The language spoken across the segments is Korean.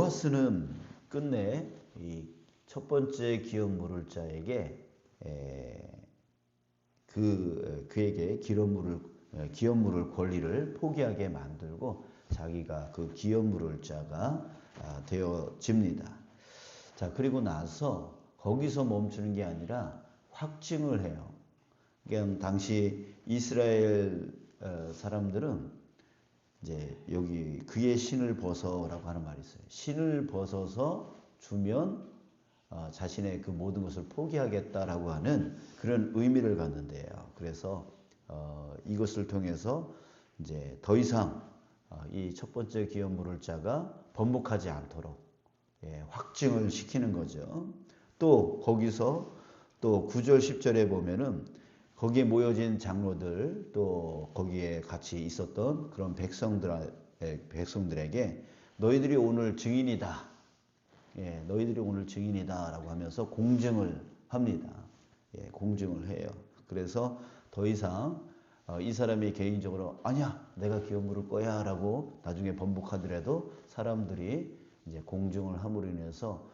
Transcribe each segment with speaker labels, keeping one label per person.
Speaker 1: 보아스는 끝내 이 첫 번째 기업 물을 자에게 그에게 기업 물을 권리를 포기하게 만들고 자기가 그 기업 물을 자가 되어집니다. 자, 그리고 나서 거기서 멈추는 게 아니라 확증을 해요. 그러니까 당시 이스라엘 사람들은 이제 여기 그의 신을 벗어라고 하는 말이 있어요. 신을 벗어서 주면 자신의 그 모든 것을 포기하겠다라고 하는 그런 의미를 갖는데요. 그래서 이것을 통해서 이제 더 이상 이 첫 번째 기업 물을 자가 번복하지 않도록 확증을 시키는 거죠. 또 거기서 또 9절 10절에 보면은 거기에 모여진 장로들 또 거기에 같이 있었던 그런 백성들에게 너희들이 오늘 증인이다. 너희들이 오늘 증인이다 라고 하면서 공증을 합니다. 공증을 해요. 그래서 더 이상 이 사람이 개인적으로 아니야 내가 기업 물을 거야 라고 나중에 번복하더라도 사람들이 이제 공증을 함으로 인해서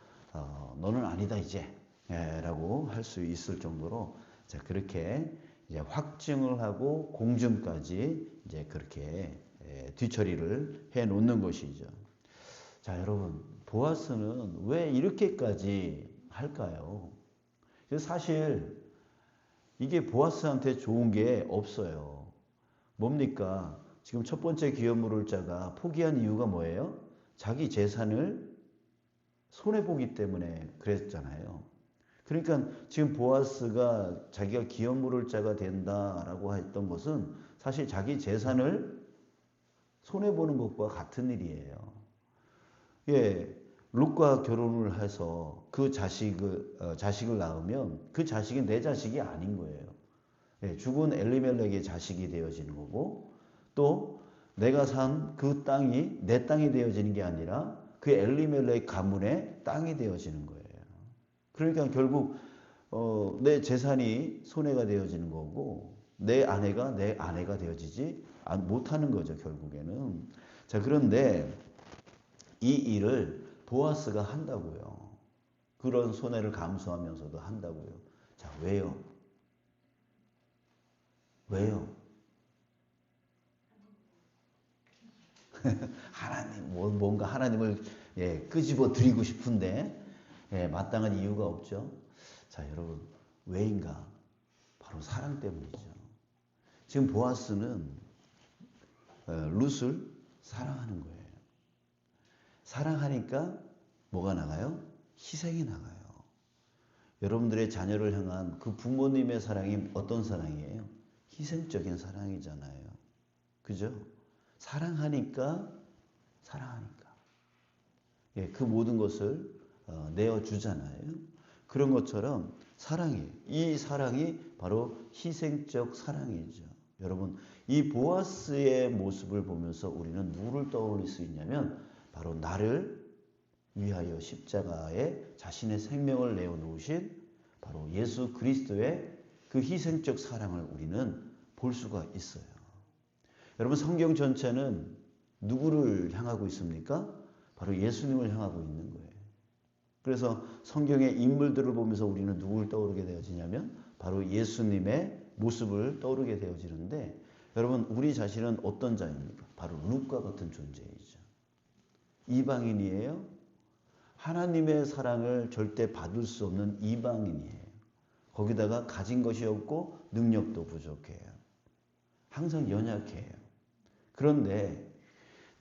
Speaker 1: 너는 아니다 이제 라고 할 수 있을 정도로 자, 그렇게 이제 확증을 하고 공증까지 이제 그렇게 뒤처리를 해 놓는 것이죠. 자, 여러분, 보아스는 왜 이렇게까지 할까요? 사실 이게 보아스한테 좋은 게 없어요. 뭡니까? 지금 첫 번째 기업 물을 자가 포기한 이유가 뭐예요? 자기 재산을 손해보기 때문에 그랬잖아요. 그러니까 지금 보아스가 자기가 기업 물을 자가 된다라고 했던 것은 사실 자기 재산을 손해보는 것과 같은 일이에요. 룻과 결혼을 해서 그 자식을 낳으면 그 자식이 내 자식이 아닌 거예요. 죽은 엘리멜렉의 자식이 되어지는 거고 또 내가 산 그 땅이 내 땅이 되어지는 게 아니라 그 엘리멜렉 가문의 땅이 되어지는 거예요. 그러니까 결국 내 재산이 손해가 되어지는 거고 내 아내가 되어지지 못하는 거죠. 결국에는. 자, 그런데 이 일을 보아스가 한다고요. 그런 손해를 감수하면서도 한다고요. 자, 왜요? 하나님, 뭔가 하나님을 끄집어 드리고 싶은데 마땅한 이유가 없죠. 자, 여러분, 왜인가? 바로 사랑 때문이죠. 지금 보아스는 룻을 사랑하는 거예요. 사랑하니까 뭐가 나가요? 희생이 나가요. 여러분들의 자녀를 향한 그 부모님의 사랑이 어떤 사랑이에요? 희생적인 사랑이잖아요. 그죠? 사랑하니까 그 모든 것을 내어주잖아요. 그런 것처럼 이 사랑이 바로 희생적 사랑이죠. 여러분, 이 보아스의 모습을 보면서 우리는 누구를 떠올릴 수 있냐면 바로 나를 위하여 십자가에 자신의 생명을 내어놓으신 바로 예수 그리스도의 그 희생적 사랑을 우리는 볼 수가 있어요. 여러분, 성경 전체는 누구를 향하고 있습니까? 바로 예수님을 향하고 있는 거예요. 그래서 성경의 인물들을 보면서 우리는 누구를 떠오르게 되어지냐면 바로 예수님의 모습을 떠오르게 되어지는데 여러분, 우리 자신은 어떤 자입니까? 바로 룻과 같은 존재이죠. 이방인이에요. 하나님의 사랑을 절대 받을 수 없는 이방인이에요. 거기다가 가진 것이 없고 능력도 부족해요. 항상 연약해요. 그런데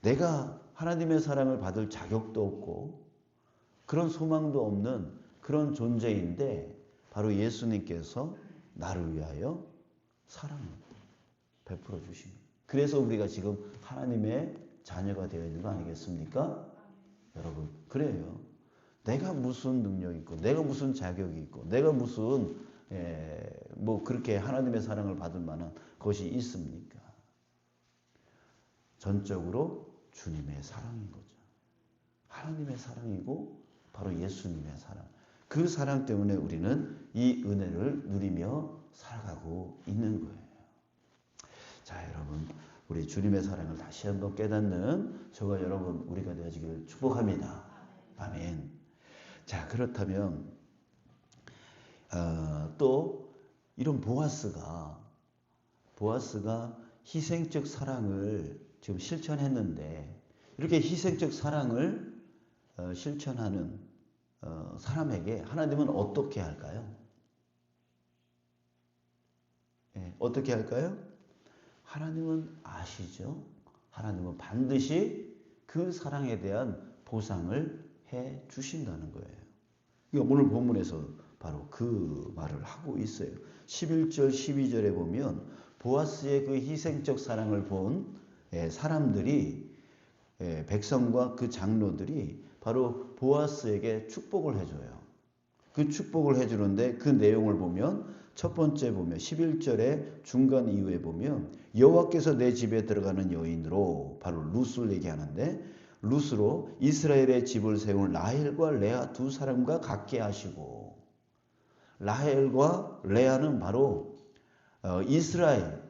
Speaker 1: 내가 하나님의 사랑을 받을 자격도 없고 그런 소망도 없는 그런 존재인데 바로 예수님께서 나를 위하여 사랑을 베풀어 주십니다. 그래서 우리가 지금 하나님의 자녀가 되어 있는 거 아니겠습니까? 여러분, 그래요. 내가 무슨 능력이 있고 내가 무슨 자격이 있고 내가 무슨 그렇게 하나님의 사랑을 받을 만한 것이 있습니까? 전적으로 주님의 사랑인 거죠. 하나님의 사랑이고 바로 예수님의 사랑. 그 사랑 때문에 우리는 이 은혜를 누리며 살아가고 있는 거예요. 자, 여러분, 우리 주님의 사랑을 다시 한번 깨닫는 저와 여러분 우리가 되어지기를 축복합니다. 아멘. 자, 그렇다면 또 이런 보아스가 희생적 사랑을 지금 실천했는데, 이렇게 희생적 사랑을 실천하는 사람에게 하나님은 어떻게 할까요? 어떻게 할까요? 하나님은 아시죠? 하나님은 반드시 그 사랑에 대한 보상을 해 주신다는 거예요. 그러니까 오늘 본문에서 바로 그 말을 하고 있어요. 11절 12절에 보면 보아스의 그 희생적 사랑을 본 사람들이, 백성과 그 장로들이 바로 보아스에게 축복을 해줘요. 그 축복을 해주는데 그 내용을 보면 첫 번째 보면 11절의 중간 이후에 보면 여호와께서 내 집에 들어가는 여인으로, 바로 룻을 얘기하는데, 룻으로 이스라엘의 집을 세운 라헬과 레아 두 사람과 같게 하시고, 라헬과 레아는 바로 이스라엘,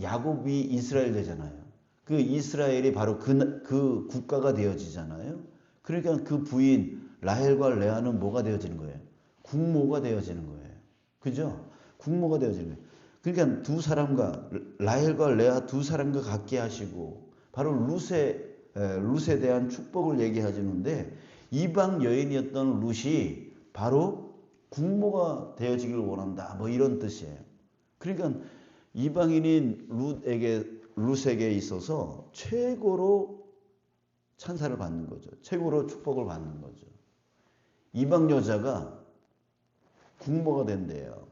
Speaker 1: 야곱이 이스라엘 되잖아요. 그 이스라엘이 바로 그 국가가 되어지잖아요. 그러니까 그 부인 라헬과 레아는 뭐가 되어지는 거예요? 국모가 되어지는 거예요. 그죠? 국모가 되어지는 거예요. 그러니까 두 사람과, 라헬과 레아 두 사람과 같게 하시고, 바로 룻에 대한 축복을 얘기하시는데, 이방 여인이었던 룻이 바로 국모가 되어지길 원한다, 뭐 이런 뜻이에요. 그러니까 이방인인 룻에게 있어서 최고로 찬사를 받는 거죠. 최고로 축복을 받는 거죠. 이방 여자가 국모가 된대요.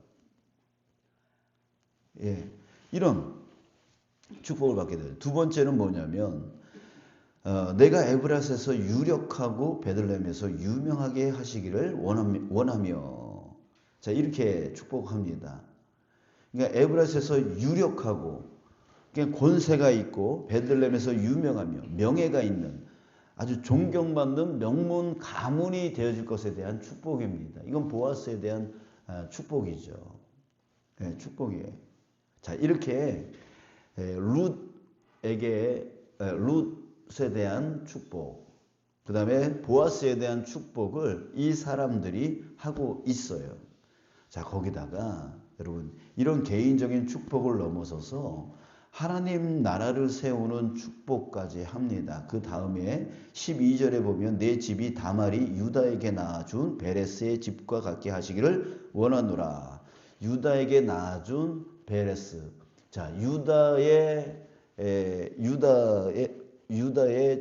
Speaker 1: 이런 축복을 받게 돼요. 두 번째는 뭐냐면 내가 에브라스에서 유력하고 베들레헴에서 유명하게 하시기를 원하며, 자, 이렇게 축복합니다. 그러니까 에브라스에서 유력하고, 그러니까 권세가 있고, 베들레헴에서 유명하며 명예가 있는, 아주 존경받는 명문 가문이 되어질 것에 대한 축복입니다. 이건 보아스에 대한 축복이죠. 축복이에요. 자, 이렇게 룻에 대한 축복, 그 다음에 보아스에 대한 축복을 이 사람들이 하고 있어요. 자, 거기다가 여러분, 이런 개인적인 축복을 넘어서서 하나님 나라를 세우는 축복까지 합니다. 그 다음에 12절에 보면 내 집이 다말이 유다에게 낳아준 베레스의 집과 같게 하시기를 원하노라. 유다에게 낳아준 베레스. 자, 유다의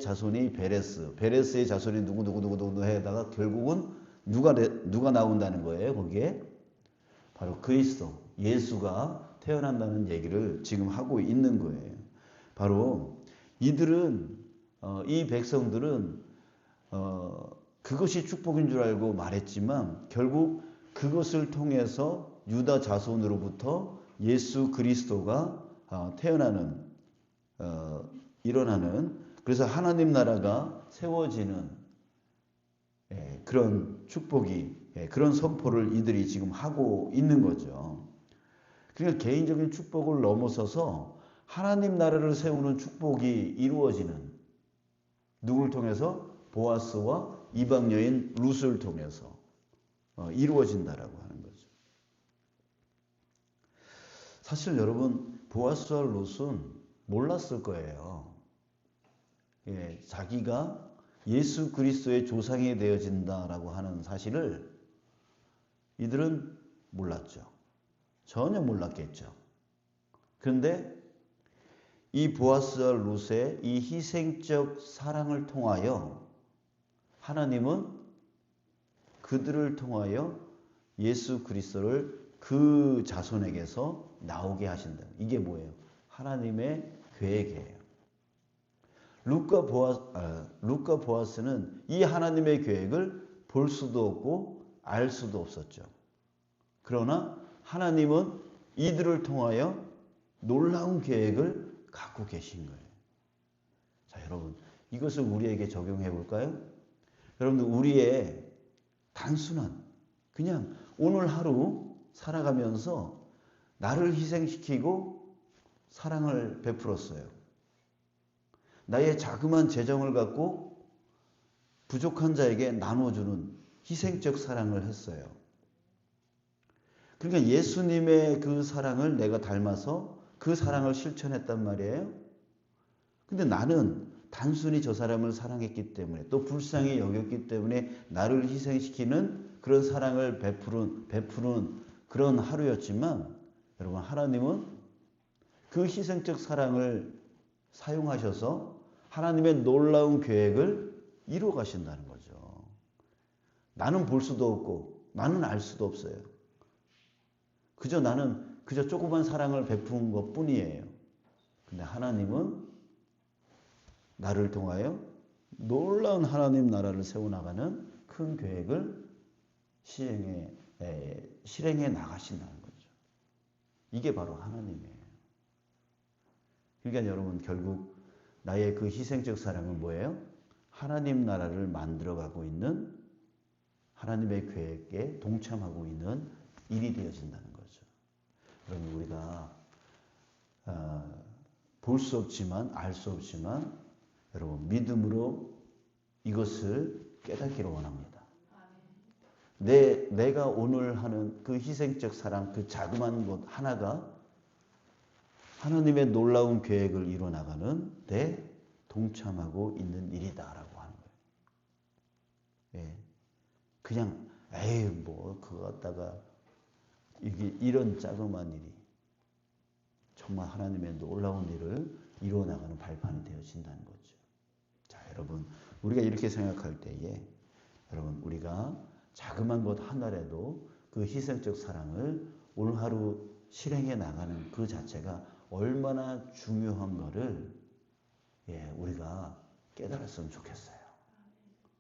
Speaker 1: 자손이 베레스의 자손이 누구 해다가 결국은 누가 나온다는 거예요, 거기에? 바로 그리스도, 예수가 태어난다는 얘기를 지금 하고 있는 거예요. 바로 이들은, 이 백성들은 그것이 축복인 줄 알고 말했지만, 결국 그것을 통해서 유다 자손으로부터 예수 그리스도가 일어나는, 그래서 하나님 나라가 세워지는 그런 축복이, 그런 선포를 이들이 지금 하고 있는 거죠. 그러니까 개인적인 축복을 넘어서서 하나님 나라를 세우는 축복이 이루어지는, 누굴 통해서? 보아스와 이방 여인 룻을 통해서 이루어진다라고 하는 거죠. 사실 여러분, 보아스와 룻은 몰랐을 거예요. 자기가 예수 그리스도의 조상이 되어진다라고 하는 사실을 이들은 몰랐죠. 전혀 몰랐겠죠. 그런데 이 보아스와 룻의 이 희생적 사랑을 통하여 하나님은 그들을 통하여 예수 그리스도를 그 자손에게서 나오게 하신다. 이게 뭐예요? 하나님의 계획이에요. 룻과 보아스는 이 하나님의 계획을 볼 수도 없고 알 수도 없었죠. 그러나 하나님은 이들을 통하여 놀라운 계획을 갖고 계신 거예요. 자, 여러분, 이것을 우리에게 적용해 볼까요? 여러분들, 우리의 단순한, 그냥 오늘 하루 살아가면서 나를 희생시키고 사랑을 베풀었어요. 나의 자그마한 재정을 갖고 부족한 자에게 나눠주는 희생적 사랑을 했어요. 그러니까 예수님의 그 사랑을 내가 닮아서 그 사랑을 실천했단 말이에요. 근데 나는 단순히 저 사람을 사랑했기 때문에 또 불쌍히 여겼기 때문에 나를 희생시키는 그런 사랑을 베푸는 그런 하루였지만 여러분, 하나님은 그 희생적 사랑을 사용하셔서 하나님의 놀라운 계획을 이루어 가신다는 거죠. 나는 볼 수도 없고 나는 알 수도 없어요. 나는 조그만 사랑을 베푼 것 뿐이에요. 근데 하나님은 나를 통하여 놀라운 하나님 나라를 세워나가는 큰 계획을 실행해 나가신다는 거죠. 이게 바로 하나님이에요. 그러니까 여러분, 결국 나의 그 희생적 사랑은 뭐예요? 하나님 나라를 만들어가고 있는 하나님의 계획에 동참하고 있는 일이 되어진다는 거죠. 여러분, 우리가 볼 수 없지만 알 수 없지만 여러분, 믿음으로 이것을 깨닫기를 원합니다. 내가 오늘 하는 그 희생적 사랑, 그 자그마한 것 하나가 하나님의 놀라운 계획을 이뤄나가는 데 동참하고 있는 일이다라고 하는 거예요. 예. 그냥 그거 갖다가 이런 자그마한 일이 정말 하나님의 놀라운 일을 이루어나가는 발판이 되어진다는 거죠. 자, 여러분, 우리가 이렇게 생각할 때에 여러분, 우리가 자그마한 것 하나라도 그 희생적 사랑을 오늘 하루 실행해 나가는 그 자체가 얼마나 중요한 거를 우리가 깨달았으면 좋겠어요.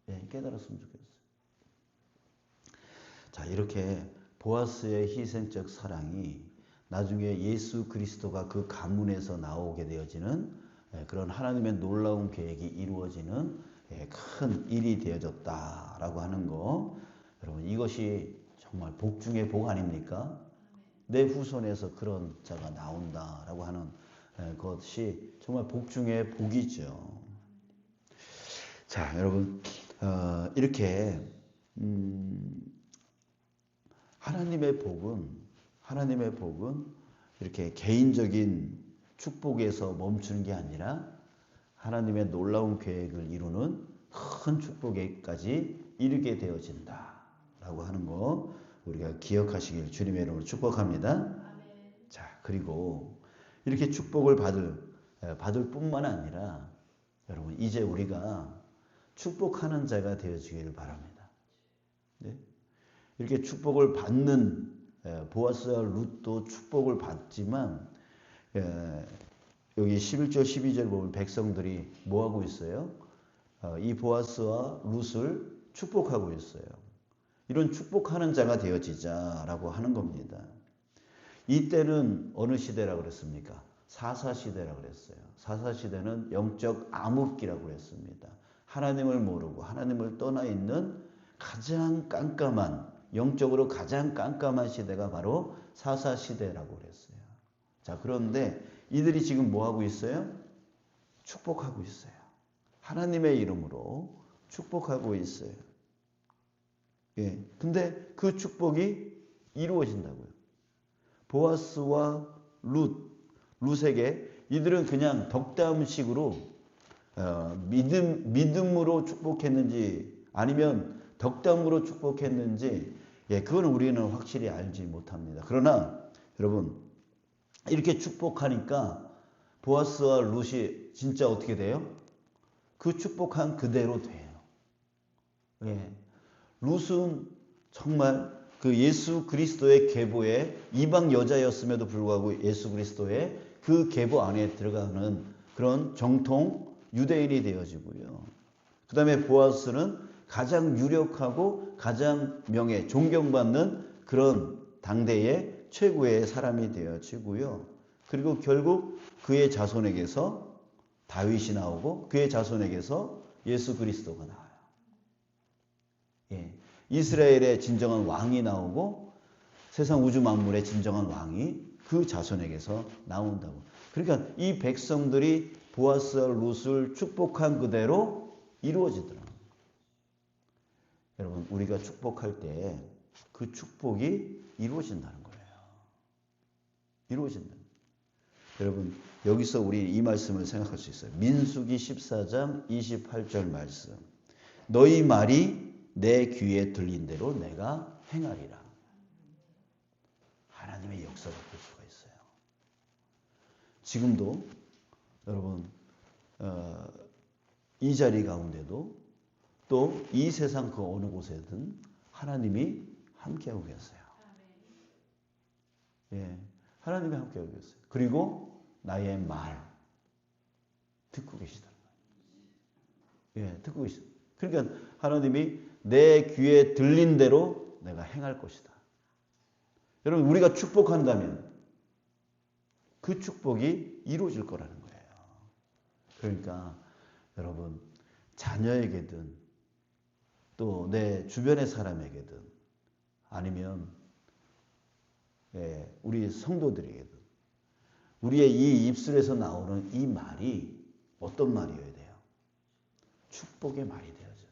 Speaker 1: 깨달았으면 좋겠어요. 자, 이렇게 보아스의 희생적 사랑이 나중에 예수 그리스도가 그 가문에서 나오게 되어지는 그런 하나님의 놀라운 계획이 이루어지는 큰 일이 되어졌다라고 하는 거, 여러분, 이것이 정말 복 중의 복 아닙니까? 내 후손에서 그런 자가 나온다라고 하는 것이 정말 복 중의 복이죠. 자, 여러분, 이렇게 하나님의 복은 이렇게 개인적인 축복에서 멈추는 게 아니라 하나님의 놀라운 계획을 이루는 큰 축복에까지 이르게 되어진다라고 하는 거 우리가 기억하시길 주님의 이름으로 축복합니다. 자, 그리고 이렇게 축복을 받을 뿐만 아니라 여러분, 이제 우리가 축복하는 자가 되어지길 바랍니다. 네? 이렇게 축복을 받는 보아스와 룻도 축복을 받지만 여기 11절 12절 보면 백성들이 뭐하고 있어요? 이 보아스와 룻을 축복하고 있어요. 이런 축복하는 자가 되어지자라고 하는 겁니다. 이때는 어느 시대라고 그랬습니까? 사사시대라고 그랬어요. 사사시대는 영적 암흑기라고 그랬습니다. 하나님을 모르고 하나님을 떠나 있는 가장 깜깜한, 영적으로 가장 깜깜한 시대가 바로 사사시대라고 그랬어요. 자, 그런데 이들이 지금 뭐하고 있어요? 축복하고 있어요. 하나님의 이름으로 축복하고 있어요. 근데 그 축복이 이루어진다고요. 보아스와 룻에게 이들은 그냥 덕담식으로 믿음으로 축복했는지 아니면 덕담으로 축복했는지 그거는 우리는 확실히 알지 못합니다. 그러나 여러분, 이렇게 축복하니까 보아스와 룻이 진짜 어떻게 돼요? 그 축복한 그대로 돼요. 룻은 정말 그 예수 그리스도의 계보에 이방 여자였음에도 불구하고 예수 그리스도의 그 계보 안에 들어가는 그런 정통 유대인이 되어지고요. 그 다음에 보아스는 가장 유력하고 가장 존경받는 그런 당대의 최고의 사람이 되어지고요. 그리고 결국 그의 자손에게서 다윗이 나오고 그의 자손에게서 예수 그리스도가 나와요. 이스라엘의 진정한 왕이 나오고 세상 우주 만물의 진정한 왕이 그 자손에게서 나온다고. 그러니까 이 백성들이 보아스와 룻을 축복한 그대로 이루어지더라고요. 여러분 우리가 축복할 때 그 축복이 이루어진다는 거예요. 이루어진다. 여러분 여기서 우리 이 말씀을 생각할 수 있어요. 민수기 14장 28절 말씀. 너희 말이 내 귀에 들린 대로 내가 행하리라. 하나님의 역사가 볼 수가 있어요. 지금도 여러분 이 자리 가운데도 또 이 세상 그 어느 곳에든 하나님이 함께하고 계세요. 예, 하나님이 함께하고 계세요. 그리고 나의 말 듣고 계시다는 거예요. 예, 듣고 계시다. 그러니까 하나님이 내 귀에 들린 대로 내가 행할 것이다. 여러분 우리가 축복한다면 그 축복이 이루어질 거라는 거예요. 그러니까 여러분 자녀에게든 또 내 주변의 사람에게든 아니면 우리 성도들에게든 우리의 이 입술에서 나오는 이 말이 어떤 말이어야 돼요? 축복의 말이 되어져요.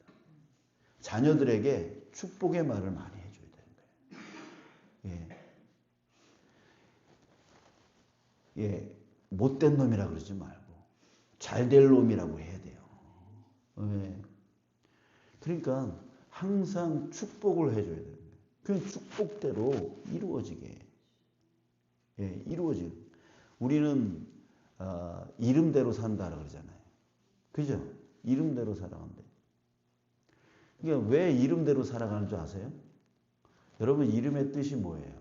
Speaker 1: 자녀들에게 축복의 말을 많이 해줘야 되는 거예요. 예, 못된 놈이라 그러지 말고 잘될 놈이라고 해야 돼요. 그러니까 항상 축복을 해줘야 돼요. 그 축복대로 이루어지게. 이루어지게. 우리는 이름대로 산다라고 그러잖아요. 그죠? 이름대로 살아간대. 그러니까 왜 이름대로 살아가는 줄 아세요? 여러분 이름의 뜻이 뭐예요?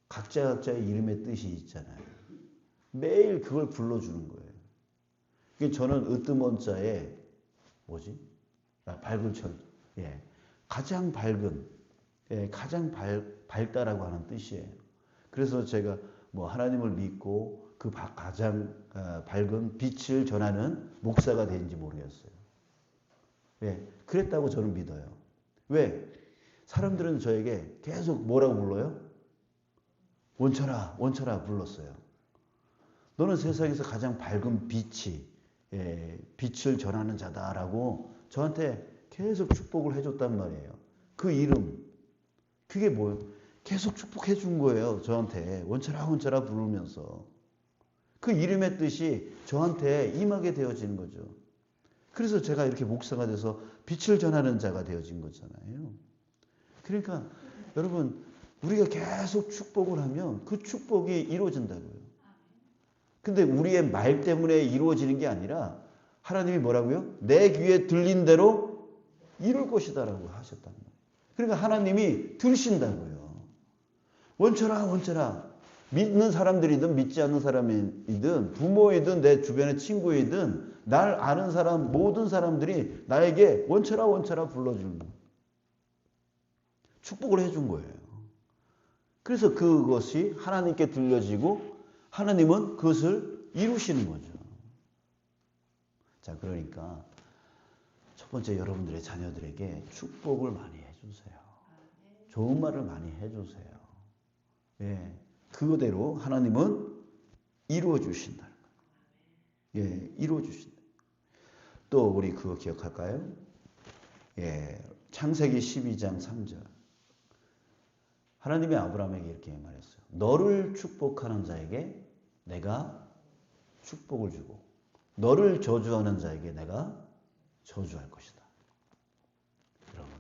Speaker 1: 각자의 이름의 뜻이 있잖아요. 매일 그걸 불러주는 거예요. 그러니까 저는 으뜸원자에 밝은 천. 가장 밝은, 가장 밝다라고 하는 뜻이에요. 그래서 제가 뭐 하나님을 믿고 그 가장 밝은 빛을 전하는 목사가 된지 모르겠어요. 그랬다고 저는 믿어요. 왜? 사람들은 저에게 계속 뭐라고 불러요? 원철아, 원철아 불렀어요. 너는 세상에서 가장 밝은 빛이, 빛을 전하는 자다라고 저한테 계속 축복을 해줬단 말이에요. 그 이름, 그게 뭐예요? 계속 축복해 준 거예요. 저한테 원철아 원철아 부르면서. 그 이름의 뜻이 저한테 임하게 되어지는 거죠. 그래서 제가 이렇게 목사가 돼서 빛을 전하는 자가 되어진 거잖아요. 그러니까 여러분 우리가 계속 축복을 하면 그 축복이 이루어진다고요. 근데 우리의 말 때문에 이루어지는 게 아니라 하나님이 뭐라고요? 내 귀에 들린 대로 이룰 것이다라고 하셨단 말이에요. 그러니까 하나님이 들으신다고요. 원철아 원철아 믿는 사람들이든 믿지 않는 사람이든 부모이든 내 주변의 친구이든 날 아는 사람 모든 사람들이 나에게 원철아 원철아 불러주는 거예요. 축복을 해준 거예요. 그래서 그것이 하나님께 들려지고 하나님은 그것을 이루시는 거죠. 자, 그러니까 첫 번째 여러분들의 자녀들에게 축복을 많이 해주세요. 좋은 말을 많이 해주세요. 그거대로 하나님은 이루어 주신다는 거예요. 이루어 주신다. 또 우리 그거 기억할까요? 창세기 12장 3절. 하나님이 아브라함에게 이렇게 말했어요. 너를 축복하는 자에게 내가 축복을 주고 너를 저주하는 자에게 내가 저주할 것이다. 여러분,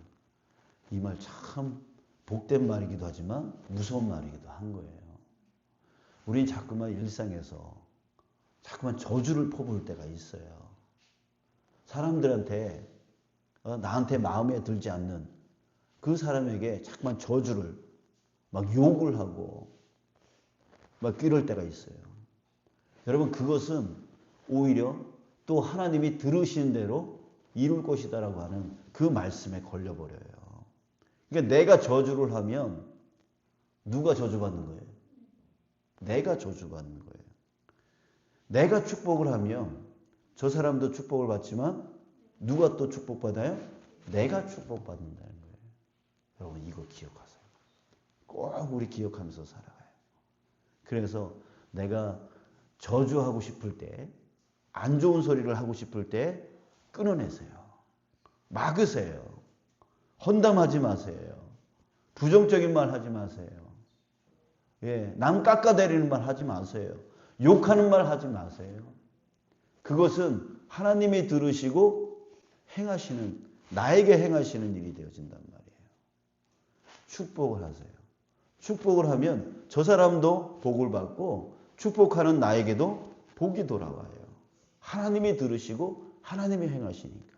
Speaker 1: 이 말 참 복된 말이기도 하지만 무서운 말이기도 한 거예요. 우린 자꾸만 일상에서 자꾸만 저주를 퍼부을 때가 있어요. 사람들한테 나한테 마음에 들지 않는 그 사람에게 자꾸만 저주를 막 욕을 하고 막 이럴 때가 있어요. 여러분 그것은 오히려 또 하나님이 들으신 대로 이룰 것이다라고 하는 그 말씀에 걸려버려요. 그러니까 내가 저주를 하면 누가 저주받는 거예요? 내가 저주받는 거예요. 내가 축복을 하면 저 사람도 축복을 받지만 누가 또 축복받아요? 내가 축복받는다는 거예요. 여러분 이거 기억하세요. 꼭 우리 기억하면서 살아가요. 그래서 내가 저주하고 싶을 때, 안 좋은 소리를 하고 싶을 때 끊어내세요. 막으세요. 헌담하지 마세요. 부정적인 말 하지 마세요. 예, 남 깎아내리는 말 하지 마세요. 욕하는 말 하지 마세요. 그것은 하나님이 들으시고 행하시는, 나에게 행하시는 일이 되어진단 말이에요. 축복을 하세요. 축복을 하면 저 사람도 복을 받고 축복하는 나에게도 복이 돌아와요. 하나님이 들으시고 하나님이 행하시니까.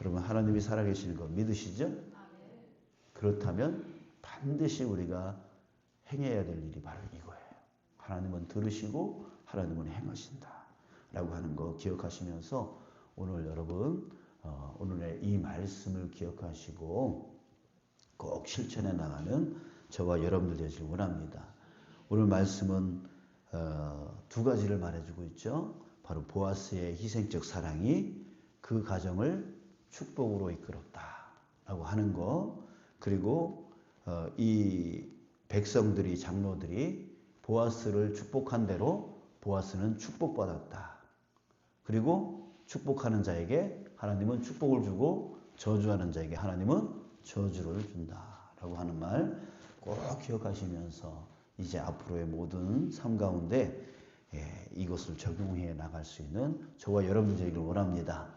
Speaker 1: 여러분, 하나님이 살아계시는 거 믿으시죠? 그렇다면 반드시 우리가 행해야 될 일이 바로 이거예요. 하나님은 들으시고 하나님은 행하신다 라고 하는 거 기억하시면서 오늘 여러분 오늘의 이 말씀을 기억하시고 꼭 실천해 나가는 저와 여러분들 되시길 원합니다. 오늘 말씀은 두 가지를 말해주고 있죠. 바로 보아스의 희생적 사랑이 그 가정을 축복으로 이끌었다라고 하는 거, 그리고 이 백성들이, 장로들이 보아스를 축복한 대로 보아스는 축복받았다. 그리고 축복하는 자에게 하나님은 축복을 주고 저주하는 자에게 하나님은 저주를 준다라고 하는 말 꼭 기억하시면서 이제 앞으로의 모든 삶 가운데 이것을 적용해 나갈 수 있는 저와 여러분들 되기를 원합니다.